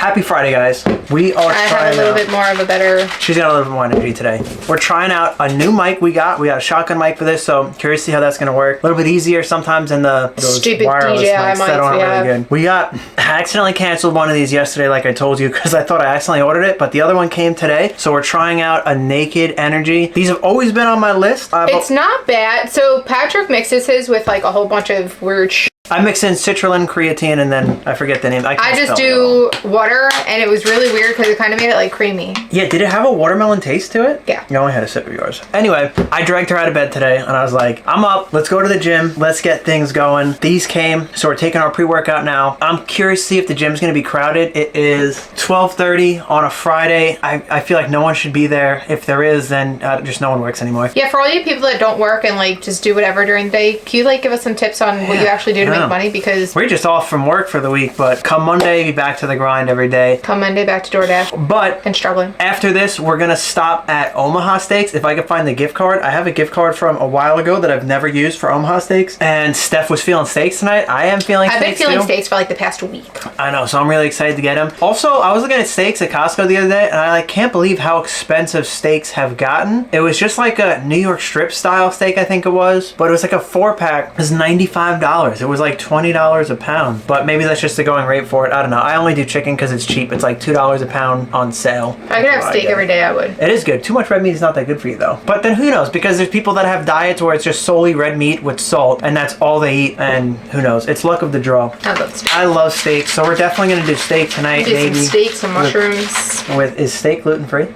Happy Friday, guys. We are I have a little bit more of a better... She's got a little bit more energy today. We're trying out a new mic we got. We got a shotgun mic for this, so curious to see how that's going to work. A little bit easier sometimes than the stupid wireless DJI mics that aren't really good. I accidentally canceled one of these yesterday, like I told you, because I thought I accidentally ordered it, but the other one came today, so we're trying out a Naked Energy. These have always been on my list. It's not bad. So Patrick mixes his with like a whole bunch of weird I mix in citrulline, creatine, and then I forget the name. I just do water, and it was really weird because it kind of made it like creamy. Yeah, did it have a watermelon taste to it? Yeah. You only had a sip of yours. Anyway, I dragged her out of bed today, and I was like, I'm up. Let's go to the gym. Let's get things going. These came, so we're taking our pre-workout now. I'm curious to see if the gym's going to be crowded. It is 12:30 on a Friday. I feel like no one should be there. If there is, then just no one works anymore. Yeah, for all you people that don't work and like just do whatever during the day, can you like give us some tips on what you actually do to make money? Because we're just off from work for the week, but come Monday, be back to the grind every day. Come Monday, back to DoorDash. But and struggling. After this, we're gonna stop at Omaha Steaks. If I can find the gift card, I have a gift card from a while ago that I've never used for Omaha Steaks. And Steph was feeling steaks tonight. I am feeling steaks. I've been feeling steaks for like the past week. I know, so I'm really excited to get them. Also, I was looking at steaks at Costco the other day, and I like can't believe how expensive steaks have gotten. It was just like a New York strip style steak, I think it was, but it was like a 4-pack. It was $95. It was like $20 a pound, but maybe that's just the going rate for it. I don't know. I only do chicken because it's cheap. It's like $2 a pound on sale. If I could have steak every day, I would. It is good. Too much red meat is not that good for you though. But then who knows? Because there's people that have diets where it's just solely red meat with salt, and that's all they eat, and who knows? It's luck of the draw. I love steak. I love steak, so we're definitely gonna do steak tonight. Maybe some steak, some mushrooms. Is steak gluten free?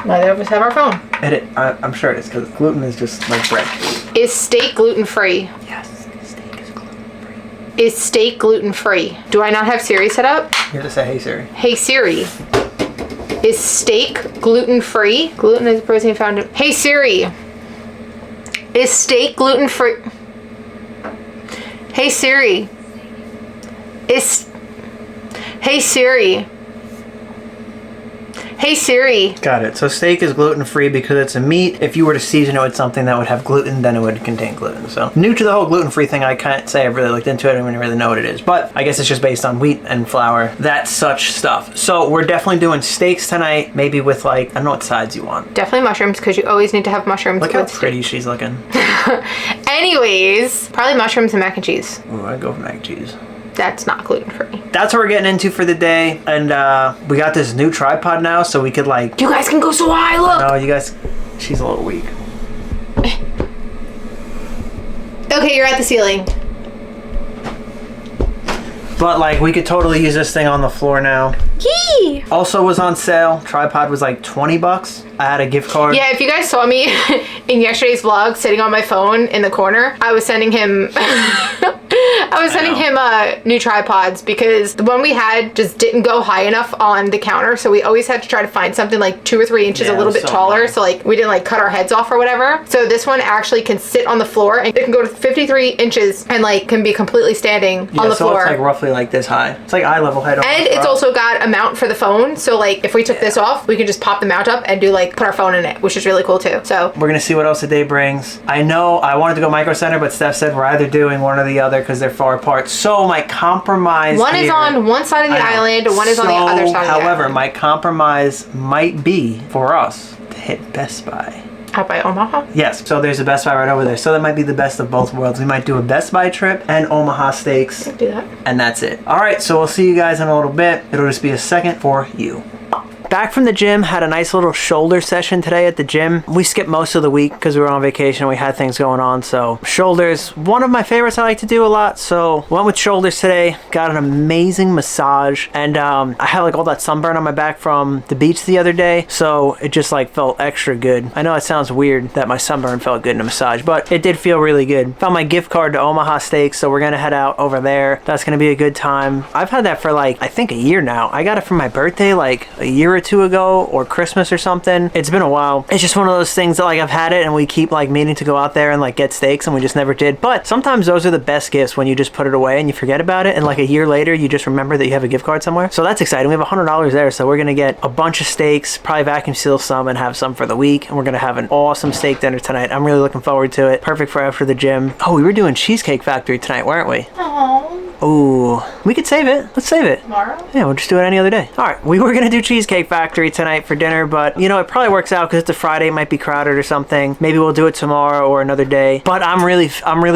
Neither of us have our phone. I'm sure it is, because gluten is just like bread. Is steak gluten free? Yes, steak is gluten free. Is steak gluten free? Do I not have Siri set up? You have to say, hey Siri. Hey Siri. Is steak gluten free? Gluten is a protein found in... Hey Siri. Is steak gluten free? Hey Siri. Hey Siri. Hey Siri. Got it. So steak is gluten-free because it's a meat. If you were to season it with something that would have gluten, then it would contain gluten. So new to the whole gluten-free thing, I can't say I've really looked into it. I don't even really know what it is. But I guess it's just based on wheat and flour, that such stuff. So we're definitely doing steaks tonight, maybe with like, I don't know what sides you want. Definitely mushrooms, because you always need to have mushrooms. Look how pretty she's looking. Anyways, probably mushrooms and mac and cheese. Ooh, I'd go for mac and cheese. That's not gluten-free. That's what we're getting into for the day. And we got this new tripod now, so we could like... You guys can go so high, look! No, you guys... She's a little weak. Okay, you're at the ceiling. But like, we could totally use this thing on the floor now. Yee! Also was on sale. Tripod was like $20. I had a gift card. Yeah, if you guys saw me in yesterday's vlog sitting on my phone in the corner, I was sending him... new tripods because the one we had just didn't go high enough on the counter, so we always had to try to find something like 2 or 3 inches a little bit taller, so like we didn't like cut our heads off or whatever. So this one actually can sit on the floor, and it can go to 53 inches and like can be completely standing on the floor. It's like roughly like this high. It's like eye level head on. And it's also got a mount for the phone, so like if we took this off, we could just pop the mount up and do like put our phone in it, which is really cool too. So we're gonna see what else the day brings. I know I wanted to go Micro Center, but Steph said we're either doing one or the other because they're far apart. So my compromise one is on one side of the island, one is on the other side of the island. However, my compromise might be for us to hit Best Buy. Out by Omaha? Yes, so there's a Best Buy right over there. So that might be the best of both worlds. We might do a Best Buy trip and Omaha Steaks. Let's do that. And that's it. All right, so we'll see you guys in a little bit. It'll just be a second for you. Back from the gym, had a nice little shoulder session today at the gym. We skipped most of the week because we were on vacation. We had things going on, so shoulders, one of my favorites I like to do a lot, so went with shoulders today. Got an amazing massage, and I had like all that sunburn on my back from the beach the other day, so it just like felt extra good. I know it sounds weird that my sunburn felt good in a massage, but it did feel really good. Found my gift card to Omaha Steaks, so we're gonna head out over there. That's gonna be a good time. I've had that for like, I think a year now. I got it for my birthday like a year or two ago, or Christmas or something. It's been a while. It's just one of those things that like I've had it and we keep like meaning to go out there and like get steaks, and we just never did. But sometimes those are the best gifts, when you just put it away and you forget about it, and like a year later you just remember that you have a gift card somewhere. So that's exciting. We have $100 there, so we're gonna get a bunch of steaks, probably vacuum seal some and have some for the week, and we're gonna have an awesome steak dinner tonight. I'm really looking forward to it. Perfect for after the gym. Oh, we were doing Cheesecake Factory tonight, weren't we? Aww. Ooh, we could save it. Let's save it. Tomorrow? Yeah, we'll just do it any other day. All right, we were gonna do Cheesecake Factory tonight for dinner, but you know, it probably works out because it's a Friday, it might be crowded or something. Maybe we'll do it tomorrow or another day. But I'm really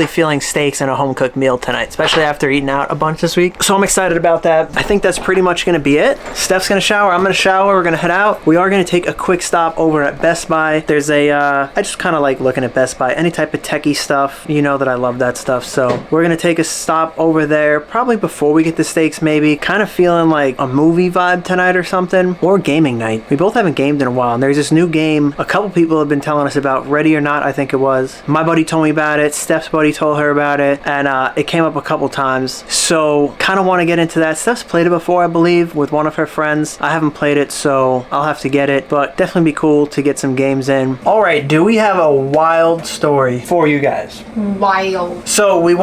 feeling steaks and a home cooked meal tonight, especially after eating out a bunch this week. So I'm excited about that. I think that's pretty much gonna be it. Steph's gonna shower, I'm gonna shower, we're gonna head out. We are gonna take a quick stop over at Best Buy. There's I just kind of like looking at Best Buy, any type of techie stuff. You know that I love that stuff. So we're gonna take a stop over there, probably before we get the steaks maybe. Kind of feeling like a movie vibe tonight or something, or gaming night. We both haven't gamed in a while, and there's this new game a couple people have been telling us about, Ready or Not, I think it was. My buddy told me about it, Steph's buddy told her about it, and it came up a couple times. So kind of want to get into that. Steph's played it before, I believe, with one of her friends. I haven't played it, so I'll have to get it, but definitely be cool to get some games in. All right, do we have a wild story for you guys? Wild. So we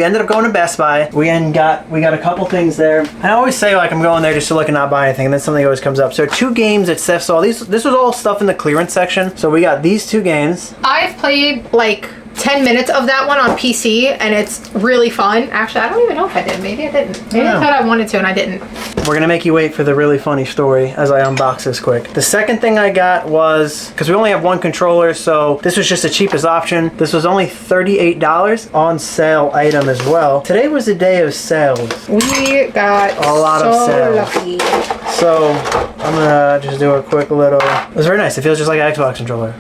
ended up going to Best Buy. We got a couple things there. And I always say like I'm going there just to look and not buy anything, and then something always comes up. So 2 games that Steph saw. This was all stuff in the clearance section. So we got these 2 games. I've played like 10 minutes of that one on PC, and it's really fun. Actually, I don't even know if I did. Maybe I didn't. Maybe I thought I wanted to and I didn't. We're gonna make you wait for the really funny story as I unbox this quick. The second thing I got was, because we only have 1 controller, so this was just the cheapest option. This was only $38 on sale item as well. Today was the day of sales. We got A lot of sales. lucky. So I'm gonna just do a quick little, it was very nice. It feels just like an Xbox controller.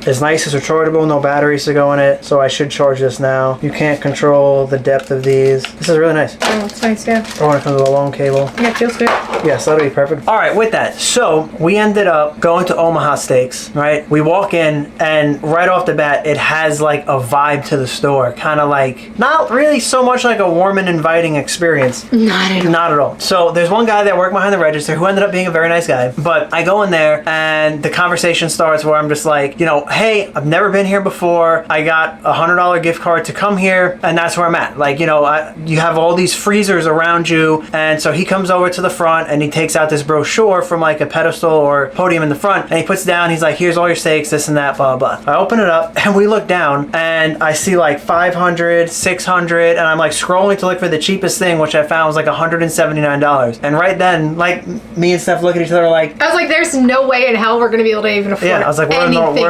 It's nice, it's rechargeable, no batteries to go in it, so I should charge this now. You can't control the depth of these. This is really nice. Oh, it's nice, yeah. Oh, and it comes with a long cable. Yeah, it feels good. Yes, that'll be perfect. All right, with that, so we ended up going to Omaha Steaks, right? We walk in, and right off the bat, it has like a vibe to the store. Kind of like, not really so much like a warm and inviting experience. Not at all. So there's one guy that worked behind the register who ended up being a very nice guy. But I go in there, and the conversation starts where I'm just like, you know, hey, I've never been here before. I got a $100 gift card to come here, and that's where I'm at. Like, you know, you have all these freezers around you, and so he comes over to the front, and he takes out this brochure from like a pedestal or podium in the front, and he puts down, he's like, here's all your steaks, this and that, blah, blah. I open it up, and we look down, and I see like 500, 600, and I'm like scrolling to look for the cheapest thing, which I found was like $179. And right then, like, me and Steph look at each other like, I was like, there's no way in hell we're gonna be able to even afford. Yeah, I was like, we're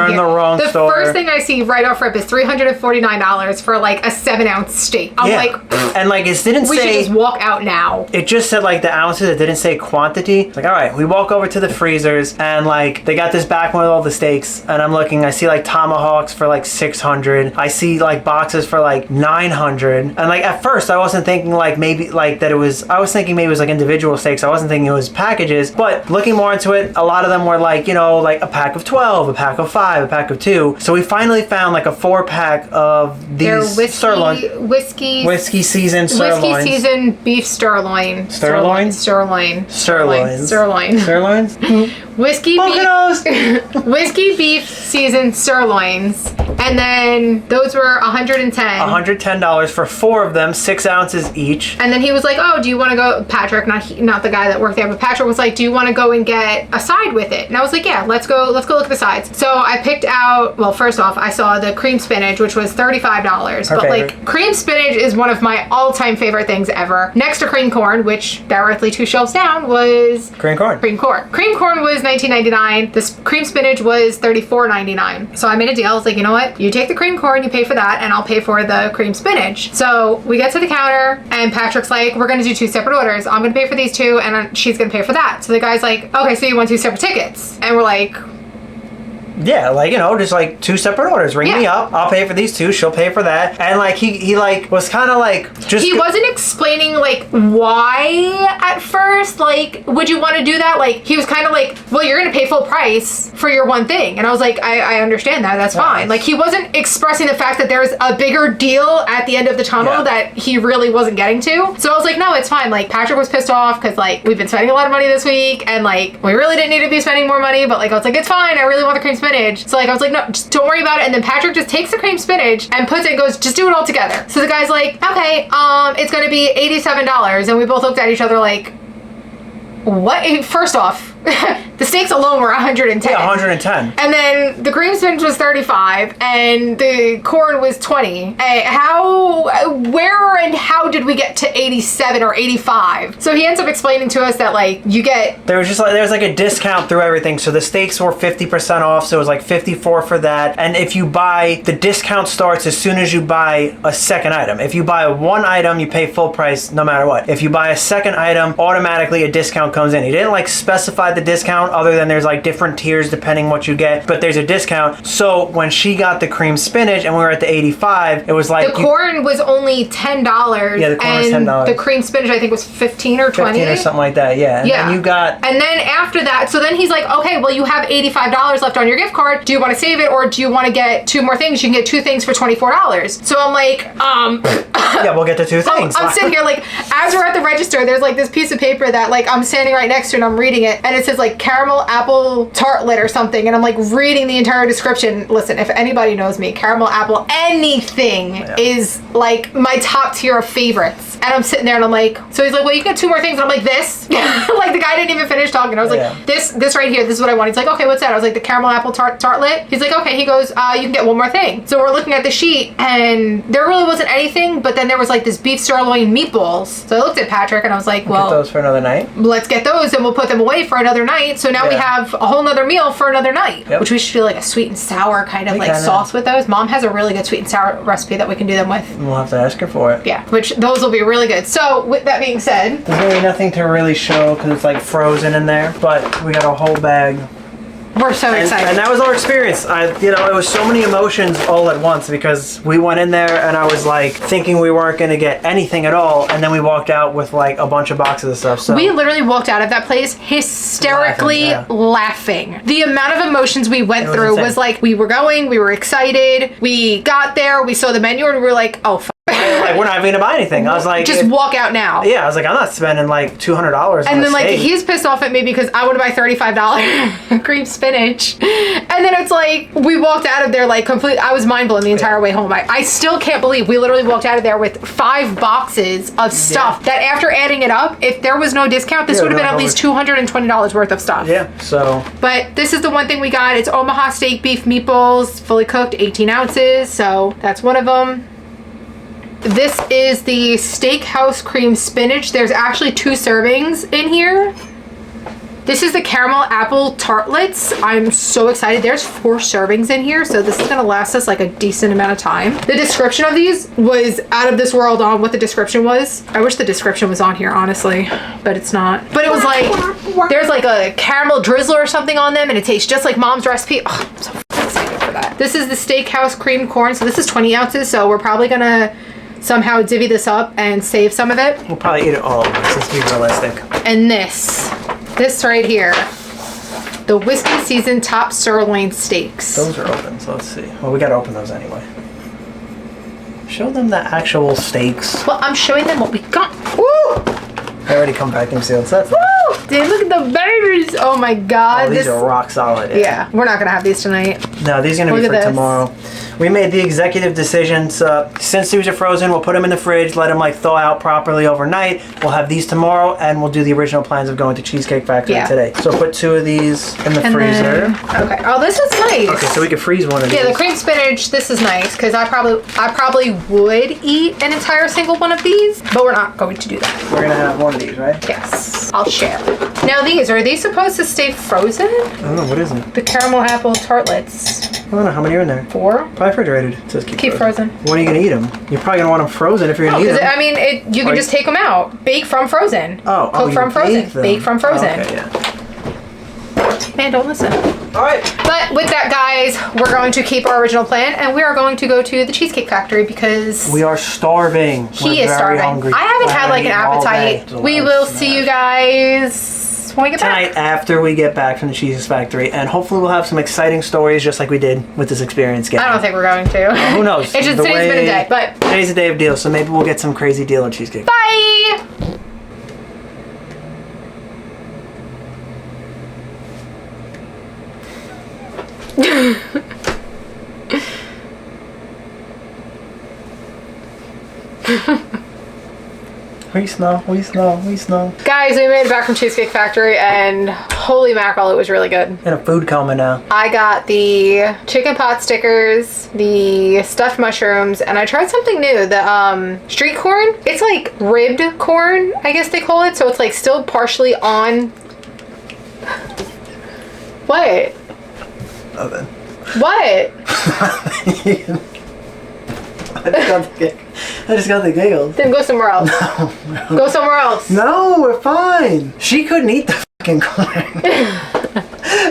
in the wrong the store. The first thing I see right off rip is $349 for like a 7-ounce steak. I'm like, and like it didn't say. We should just walk out now. It just said like the ounces. It didn't say quantity. It's like, all right, we walk over to the freezers, and like they got this back one with all the steaks, and I'm looking. I see like tomahawks for like 600. I see like boxes for like 900. And like at first I wasn't thinking like maybe like that it was. I was thinking maybe it was like individual steaks. I wasn't thinking it was packages. But looking more into it, a lot of them were like, you know, like a pack of 12, a pack of 5, a pack of 2. So we finally found like a 4-pack of these whiskey seasoned sirloins. Whiskey seasoned beef sirloin. Sirloins. Whiskey beef seasoned sirloins. And then those were $110. $110 for 4 of them, 6 ounces each. And then he was like, oh, do you want to go, Patrick, not the guy that worked there, but Patrick was like, do you want to go and get a side with it? And I was like, yeah, let's go look at the sides. So I picked out, well, first off, I saw the cream spinach, which was $35. But like, cream spinach is one of my all-time favorite things ever. Next to cream corn, which directly 2 shelves down was cream corn. Cream corn was $19.99. This cream spinach was $34.99. So I made a deal. I was like, you know what? You take the cream corn, you pay for that, and I'll pay for the cream spinach. So we get to the counter, and Patrick's like, we're gonna do 2 separate orders. I'm gonna pay for these 2, and she's gonna pay for that. So the guy's like, okay, so you want 2 separate tickets? And we're like, yeah, like, you know, just like 2 separate orders. Ring me up, I'll pay for these 2, she'll pay for that. And like he like was kind of like just he wasn't explaining like why at first, like, would you want to do that? Like, he was kind of like, well, you're gonna pay full price for your one thing. And I was like, I understand that, that's fine. Like, he wasn't expressing the fact that there's a bigger deal at the end of the tunnel that he really wasn't getting to. So I was like, no, it's fine. Like, Patrick was pissed off because like we've been spending a lot of money this week, and like we really didn't need to be spending more money, but like I was like, it's fine, I really want the cream spinach. So like I was like, no, just don't worry about it. And then Patrick just takes the cream spinach and puts it and goes, just do it all together. So the guy's like, okay, it's gonna be $87. And we both looked at each other like, what? First off, The steaks alone were 110. Yeah, 110. And then the cream spinach was 35, and the corn was 20. Where and how did we get to 87 or 85? So he ends up explaining to us that like you get. There was like a discount through everything. So the steaks were 50% off, so it was like 54 for that. And if you buy, the discount starts as soon as you buy a second item. If you buy one item, you pay full price no matter what. If you buy a second item, automatically a discount comes in. He didn't like specify the discount other than there's like different tiers depending what you get, but there's a discount. So when she got the cream spinach and we were at the 85, it was like the corn was only $10. Yeah, the corn was $10. The cream spinach I think was 15 or 20 or something like that. Yeah. And then you got. And then after that, so then he's like, okay, well you have $85 left on your gift card. Do you want to save it or do you want to get two more things? You can get two things for $24. So I'm like, yeah, we'll get the two things. I'm sitting here like, as we're at the register, there's like this piece of paper that like I'm standing right next to and I'm reading it, and it says like caramel apple tartlet or something, and I'm like reading the entire description. Listen, if anybody knows me, caramel apple anything is like my top tier of favorites. And I'm sitting there and I'm like, so he's like, well, you get two more things. And I'm like, this? Like the guy didn't even finish talking. I was like, this right here, this is what I want. He's like, okay, what's that? I was like, the caramel apple tartlet. He's like, okay. He goes, you can get one more thing. So we're looking at the sheet and there really wasn't anything, but then there was like this beef sirloin meatballs. So I looked at Patrick and I was like, well, get those for another night. Let's get those and we'll put them away for another night. So now we have a whole nother meal for another night, which we should do like a sweet and sour kind of like sauce with those. Mom has a really good sweet and sour recipe that we can do them with. We'll have to ask her for it. Yeah, which those will be really good. So with that being said, there's really nothing to really show because it's like frozen in there, but we got a whole bag. We're so excited. And that was our experience. It was so many emotions all at once because we went in there and I was like thinking we weren't going to get anything at all. And then we walked out with like a bunch of boxes of stuff. So we literally walked out of that place hysterically laughing. The amount of emotions we went through was like, we were excited. We got there, we saw the menu and we were like, oh, like, we're not even gonna buy anything. I was like, just walk out now. Yeah, I was like, I'm not spending like $200. And then like he's pissed off at me because I want to buy $35 cream spinach. And then it's like we walked out of there like completely. I was mind blown the entire way home. I still can't believe we literally walked out of there with 5 boxes of stuff that after adding it up, if there was no discount, this would have been at least $220 worth of stuff. Yeah. So. But this is the one thing we got. It's Omaha steak beef meatballs, fully cooked, 18 ounces. So that's one of them. This is the steakhouse cream spinach. There's actually 2 servings in here. This is the caramel apple tartlets. I'm so excited. There's 4 servings in here, so this is gonna last us like a decent amount of time. The description of these was out of this world on what the description was. I wish the description was on here, honestly, but it's not. But it was like, there's like a caramel drizzle or something on them, and it tastes just like Mom's recipe. Oh, I'm so excited for that. This is the steakhouse cream corn. So this is 20 ounces, so we're probably gonna somehow divvy this up and save some of it. We'll probably eat it all at once, let's be realistic. And this right here, the whiskey seasoned top sirloin steaks. Those are open, so let's see. Well, we gotta open those anyway. Show them the actual steaks. Well, I'm showing them what we got. Woo! They already come vacuum sealed, so that's Woo! Dude, look at the babies. Oh my God. Oh, these are rock solid. Yeah, we're not gonna have these tonight. No, these are gonna be for tomorrow. We made the executive decision, so since these are frozen, we'll put them in the fridge, let them like thaw out properly overnight. We'll have these tomorrow, and we'll do the original plans of going to Cheesecake Factory today. So put 2 of these in the freezer. Okay. Oh, this is nice. Okay, so we can freeze one of these. Yeah, the cream spinach. This is nice because I probably would eat an entire single one of these, but we're not going to do that. We're gonna have one of these, right? Yes. I'll share. Now are these supposed to stay frozen? I don't know. What is it? The caramel apple tartlets. I don't know. How many are in there? 4. Probably refrigerated. It says keep frozen. When are you gonna eat them? You're probably gonna want them frozen if you're gonna eat them. I mean, you can just take them out. Bake from frozen. Cook from frozen. Bake from frozen. Oh, okay, yeah. Man, don't listen. All right. But with that, guys, we're going to keep our original plan, and we are going to go to the Cheesecake Factory because we are starving. He is starving. Hungry. I haven't had like an appetite. We will see you guys when we get tonight after we get back from the Cheesecake Factory, and hopefully we'll have some exciting stories just like we did with this experience. I don't think we're going to. Who knows? It's just today's been a day, but today's a day of deals, so maybe we'll get some crazy deal at Cheesecake. Bye. We snow. Guys, we made it back from Cheesecake Factory, and Holy mackerel, it was really good. In a food coma now. I got the chicken pot stickers, the stuffed mushrooms, and I tried something new, the street corn. It's like ribbed corn, I guess they call it. So it's like still partially on. What? Nothing. What? I just got the giggles. Then go somewhere else. No. Go somewhere else. No, we're fine. She couldn't eat the fucking corn.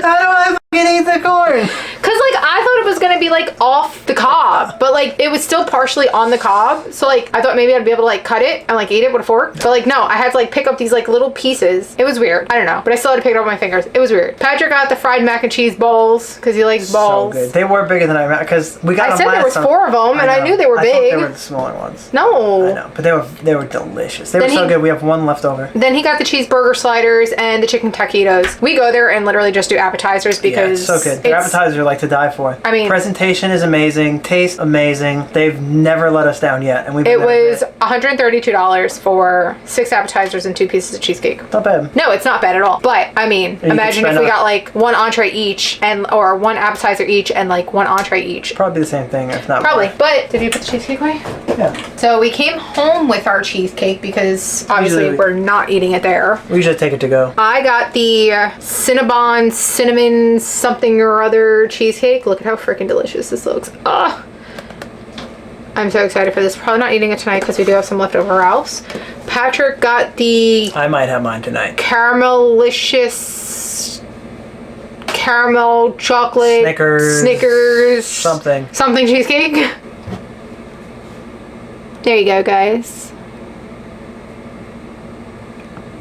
How do I fucking eat the corn? Cause like I thought it was gonna be like off the cob, but like it was still partially on the cob. So like I thought maybe I'd be able to like cut it and like eat it with a fork. But like no, I had to like pick up these like little pieces. It was weird. I don't know, but I still had to pick it up with my fingers. It was weird. Patrick got the fried mac and cheese balls because he likes balls. So good. They were bigger than I because we got. I said there was 4 of them, and I knew they were big. I thought they were the smaller ones. No. I know, but they were delicious. They were so good. We have one left over. Then he got the cheeseburger sliders and the chicken taquitos. We go there and literally just do appetizers because so good. Their appetizers are like to die for. I mean, presentation is amazing, taste amazing. They've never let us down yet, and we've. It was $132 for 6 appetizers and 2 pieces of cheesecake. Not bad. No, it's not bad at all. But I mean, imagine if we got like 1 entree each or 1 appetizer each and like 1 entree each. Probably the same thing, if not probably. More. But did you put the cheesecake away? Yeah. So we came home with our cheesecake because obviously we're not eating it there. We usually take it to go. I got the Cinnabon cinnamon something or other cheesecake. Look at how freaking delicious this looks. Ugh. I'm so excited for this. Probably not eating it tonight because we do have some leftover Ralphs. Patrick got the... I might have mine tonight. Caramelicious... Caramel chocolate... Snickers... Something cheesecake. There you go, guys.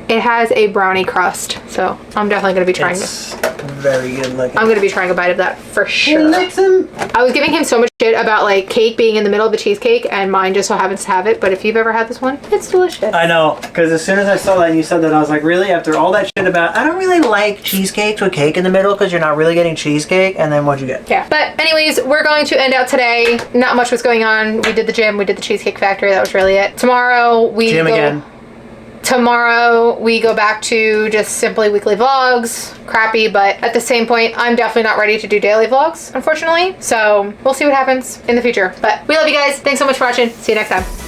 It has a brownie crust, so I'm definitely going to be trying it's very good looking. I'm going to be trying a bite of that for sure. He likes them. I was giving him so much shit about like cake being in the middle of the cheesecake, and mine just so happens to have it, but if you've ever had this one, it's delicious. I know, because as soon as I saw that and you said that, I was like, really? After all that shit about, I don't really like cheesecakes with cake in the middle because you're not really getting cheesecake, and then what'd you get? Yeah, but anyways, we're going to end out today. Not much was going on. We did the gym, we did the Cheesecake Factory, that was really it. Tomorrow we Gym again. Tomorrow we go back to just simply weekly vlogs. Crappy, but at the same point, I'm definitely not ready to do daily vlogs, unfortunately. So we'll see what happens in the future. But we love you guys. Thanks so much for watching. See you next time.